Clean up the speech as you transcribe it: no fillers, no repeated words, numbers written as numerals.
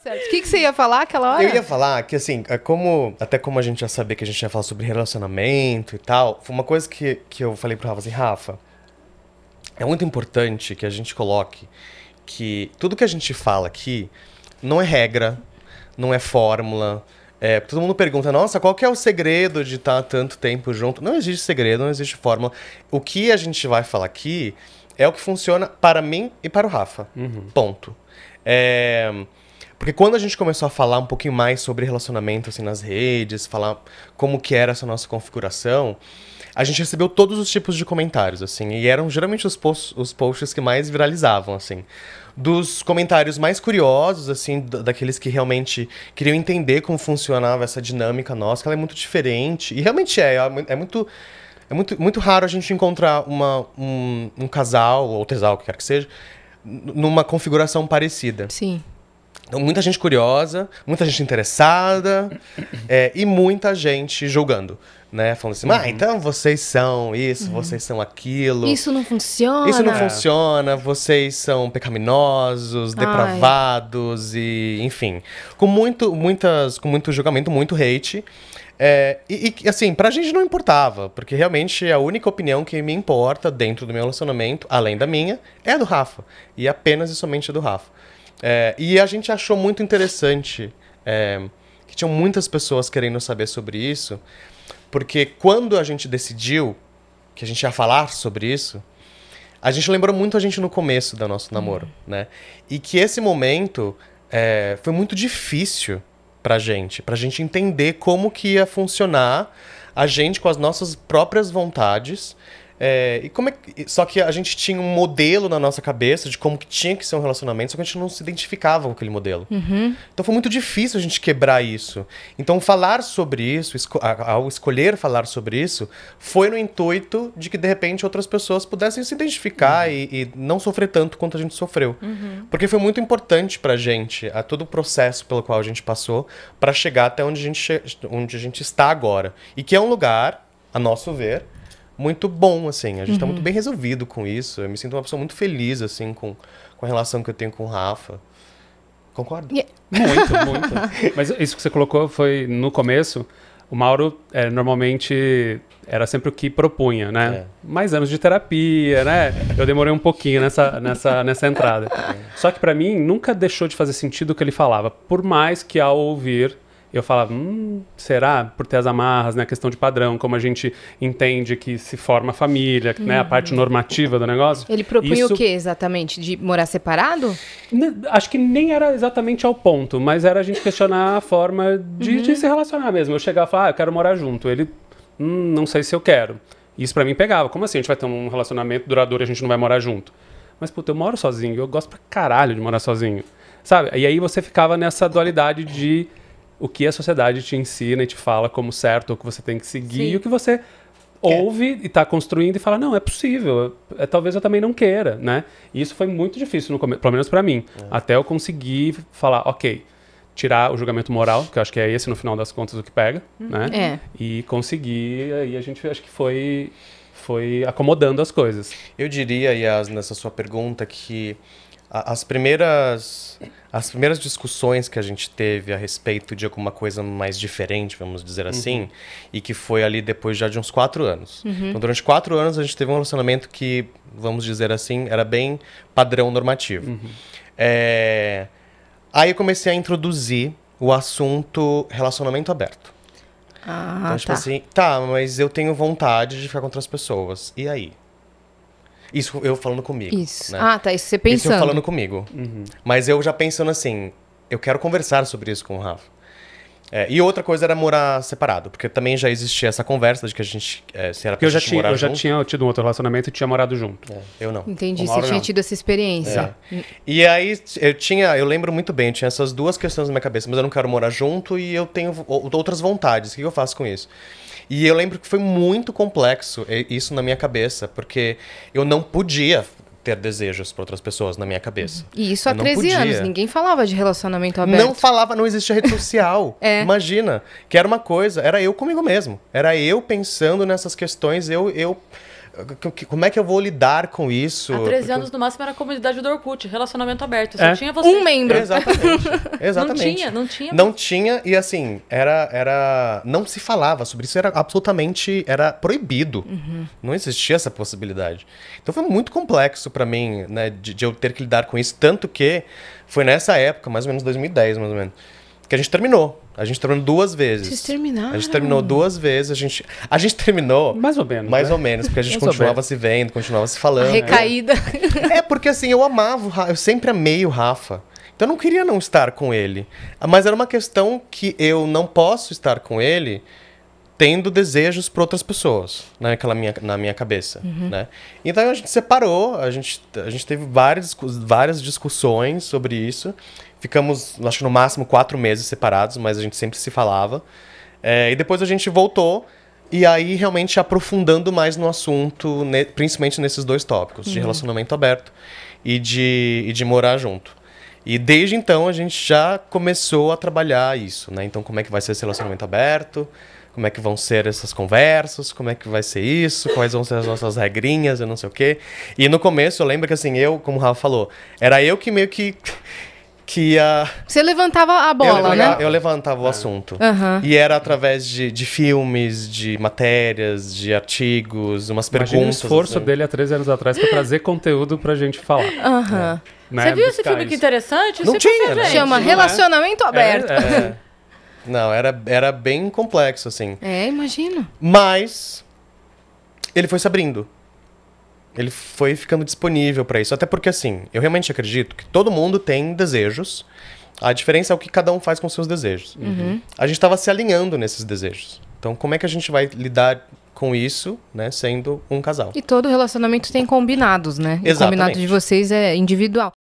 Certo. O que você ia falar aquela hora? Eu ia falar que, assim, até como a gente já sabia que a gente ia falar sobre relacionamento e tal, foi uma coisa que eu falei pro Rafa assim, Rafa, é muito importante que a gente coloque que tudo que a gente fala aqui não é regra, não é fórmula. Todo mundo pergunta, nossa, qual que é o segredo de estar tanto tempo junto? Não existe segredo, não existe fórmula. O que a gente vai falar aqui é o que funciona para mim e para o Rafa. Ponto. Porque quando a gente começou a falar um pouquinho mais sobre relacionamento assim, nas redes, falar como que era essa nossa configuração, a gente recebeu todos os tipos de comentários, assim, e eram geralmente os posts que mais viralizavam, assim. Dos comentários mais curiosos, assim, daqueles que realmente queriam entender como funcionava essa dinâmica nossa, que ela é muito diferente, e realmente é muito raro a gente encontrar um casal, ou trisal, o que quer que seja, numa configuração parecida. Sim. Então, muita gente curiosa, muita gente interessada e muita gente julgando, né? Falando assim, então vocês são isso, vocês são aquilo. Isso não funciona. Isso não funciona, vocês são pecaminosos, depravados e, enfim. Com muito julgamento, muito hate. Assim, pra gente não importava, porque realmente a única opinião que me importa dentro do meu relacionamento, além da minha, é a do Rafa. E apenas e somente a do Rafa. E a gente achou muito interessante que tinham muitas pessoas querendo saber sobre isso, porque quando a gente decidiu que a gente ia falar sobre isso, a gente lembrou muito a gente no começo do nosso namoro, né? E que esse momento foi muito difícil pra gente entender como que ia funcionar a gente com as nossas próprias vontades. Só que a gente tinha um modelo na nossa cabeça de como que tinha que ser um relacionamento, só que a gente não se identificava com aquele modelo. Então foi muito difícil a gente quebrar isso. Então falar sobre isso, ao escolher falar sobre isso, foi no intuito de que de repente outras pessoas pudessem se identificar e não sofrer tanto quanto a gente sofreu. Porque foi muito importante pra gente, a todo o processo pelo qual a gente passou, pra chegar até onde a gente está agora. E que é um lugar, a nosso ver, muito bom, assim. A gente tá muito bem resolvido com isso. Eu me sinto uma pessoa muito feliz, assim, com a relação que eu tenho com o Rafa. Concorda? Muito. Mas isso que você colocou foi, no começo, o Mauro normalmente era sempre o que propunha, né? Mais anos de terapia, né? Eu demorei um pouquinho nessa entrada. Só que pra mim, nunca deixou de fazer sentido o que ele falava. Por mais que ao ouvir... Eu falava, será? Por ter as amarras, né? A questão de padrão, como a gente entende que se forma a família, né? A parte normativa do negócio. Ele propunha o quê exatamente? De morar separado? Acho que nem era exatamente ao ponto, mas era a gente questionar a forma de se relacionar mesmo. Eu chegava e falava, eu quero morar junto. Ele, não sei se eu quero. Isso pra mim pegava. Como assim? A gente vai ter um relacionamento duradouro e a gente não vai morar junto? Mas, puta, eu moro sozinho. Eu gosto pra caralho de morar sozinho. Sabe? E aí você ficava nessa dualidade de... o que a sociedade te ensina e te fala como certo, ou que você tem que seguir, e o que você ouve e está construindo e fala, não, é possível, talvez eu também não queira, né? E isso foi muito difícil, no começo, pelo menos para mim, até eu conseguir falar, ok, tirar o julgamento moral, que eu acho que é esse, no final das contas, o que pega, né? E conseguir, aí a gente, acho que foi acomodando as coisas. Eu diria, Yas, nessa sua pergunta, que as primeiras discussões que a gente teve a respeito de alguma coisa mais diferente, vamos dizer assim, e que foi ali depois já de uns 4 anos. Então, durante 4 anos, a gente teve um relacionamento que, vamos dizer assim, era bem padrão normativo. Aí eu comecei a introduzir o assunto relacionamento aberto. Então, tipo assim, mas eu tenho vontade de ficar com outras pessoas. E aí? Isso eu falando comigo. Isso. Né? Isso você pensando. Isso eu falando comigo. Mas eu já pensando assim, eu quero conversar sobre isso com o Rafa. E outra coisa era morar separado, porque também já existia essa conversa de que a gente, se era pra gente morar junto. Eu já tinha tido um outro relacionamento e tinha morado junto. Eu não. Entendi, você tinha tido essa experiência. E aí eu lembro muito bem, eu tinha essas duas questões na minha cabeça, mas eu não quero morar junto e eu tenho outras vontades, o que eu faço com isso? E eu lembro que foi muito complexo isso na minha cabeça, porque eu não podia ter desejos para outras pessoas na minha cabeça. E isso há 13 anos, ninguém falava de relacionamento aberto. Não falava, não existia rede social. Imagina, que era uma coisa, era eu comigo mesmo. Era eu pensando nessas questões, eu Como é que eu vou lidar com isso? Há 13 anos, no máximo, era a comunidade do Orkut, relacionamento aberto. Só tinha você. Um membro. Exatamente. Não tinha. Não tinha, e assim, não se falava sobre isso, era proibido. Não existia essa possibilidade. Então foi muito complexo pra mim, né, de eu ter que lidar com isso, tanto que foi nessa época, mais ou menos 2010, mais ou menos, que a gente terminou. A gente terminou 2 vezes. Vocês terminaram? A gente terminou 2 vezes. A gente terminou... Mais ou menos. Mais ou menos, porque a gente continuava se vendo, continuava se falando. A recaída. Porque assim, eu amava o Rafa, eu sempre amei o Rafa. Então eu não queria não estar com ele. Mas era uma questão que eu não posso estar com ele tendo desejos para outras pessoas, né, na minha cabeça, né? Então a gente separou, a gente teve várias discussões sobre isso. Ficamos, acho que no máximo 4 meses separados, mas a gente sempre se falava. E depois a gente voltou, e aí realmente aprofundando mais no assunto, principalmente nesses 2 tópicos, de relacionamento aberto e de morar junto. E desde então a gente já começou a trabalhar isso, né? Então como é que vai ser esse relacionamento aberto? Como é que vão ser essas conversas, como é que vai ser isso, quais vão ser as nossas regrinhas, eu não sei o quê. E no começo eu lembro que assim, como o Rafa falou, era eu que meio que ia... Você levantava a bola, né? Eu levantava o assunto. E era através de filmes, de matérias, de artigos, umas perguntas. Imagina o esforço dele há 13 anos atrás pra trazer conteúdo pra gente falar. Você viu esse filme que interessante? Não tinha, né? Chama Relacionamento Aberto. Não, era bem complexo, assim. Imagino. Mas ele foi se abrindo. Ele foi ficando disponível pra isso. Até porque, assim, eu realmente acredito que todo mundo tem desejos. A diferença é o que cada um faz com seus desejos. A gente estava se alinhando nesses desejos. Então, como é que a gente vai lidar com isso, né, sendo um casal? E todo relacionamento tem combinados, né? Exatamente. O combinado de vocês é individual.